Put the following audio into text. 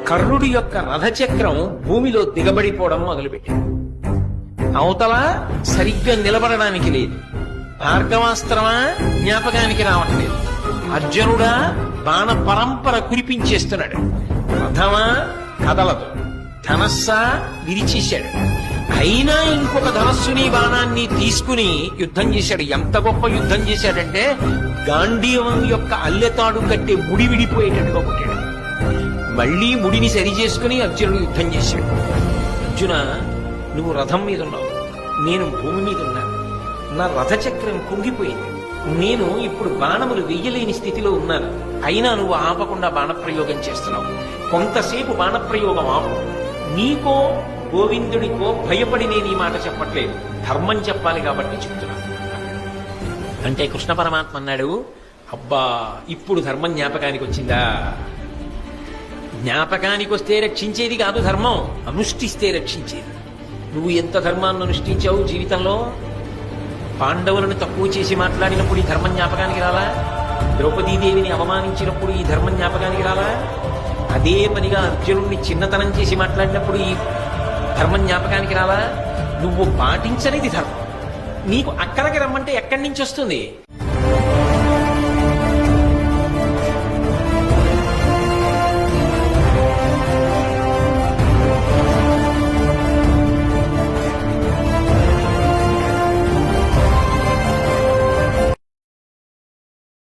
కర్ణుడి యొక్క రథచక్రం భూమిలో దిగబడిపోవడం మొదలుపెట్టింది. అవతల సరిగ్గా నిలబడడానికి లేదు. భార్గవాస్త్రమా జ్ఞాపకానికి రావట్లేదు. అర్జునుడా బాణ పరంపర కురిపించేస్తున్నాడు. రథమా కదలదు. ధనస్సా విరిచేశాడు. అయినా ఇంకొక ధనస్సుని బాణాన్ని తీసుకుని యుద్ధం చేశాడు. ఎంత గొప్ప యుద్ధం చేశాడంటే గాంధీవం యొక్క అల్లెతాడు కట్టే ముడి విడిపోయేటట్టుగా కొట్టాడు. మళ్లీ ముడిని సరి చేసుకుని అర్జునుడు యుద్ధం చేశాడు. అర్జున, నువ్వు రథం మీద ఉన్నావు, నేను భూమి మీద ఉన్నాను. నా రథచక్రం కుంగిపోయింది. నేను ఇప్పుడు బాణములు వెయ్యలేని స్థితిలో ఉన్నాను. అయినా నువ్వు ఆపకుండా బాణప్రయోగం చేస్తున్నావు. కొంతసేపు బాణప్రయోగం ఆపు. నీకో గోవిందుడికో భయపడి నేను ఈ మాట చెప్పట్లేదు, ధర్మం చెప్పాలి కాబట్టి చెప్తున్నాను అంటే కృష్ణ పరమాత్మ అన్నాడు, అబ్బా ఇప్పుడు ధర్మం జ్ఞాపకానికి వచ్చిందా? జ్ఞాపకానికి వస్తే రక్షించేది కాదు ధర్మం, అనుష్ఠిస్తే రక్షించేది. నువ్వు ఎంత ధర్మాన్ని అనుష్ఠించావు జీవితంలో? పాండవులను తక్కువ చేసి మాట్లాడినప్పుడు ఈ ధర్మం జ్ఞాపకానికి రాలా? ద్రౌపదీదేవిని అవమానించినప్పుడు ఈ ధర్మం జ్ఞాపకానికి రాలా? అదే పనిగా అర్జునుడిని చిన్నతనం చేసి మాట్లాడినప్పుడు ఈ ధర్మం జ్ఞాపకానికి రాలా? నువ్వు పాటించనిది ధర్మం. నీకు అక్కడికి రమ్మంటే ఎక్కడి నుంచి వస్తుంది?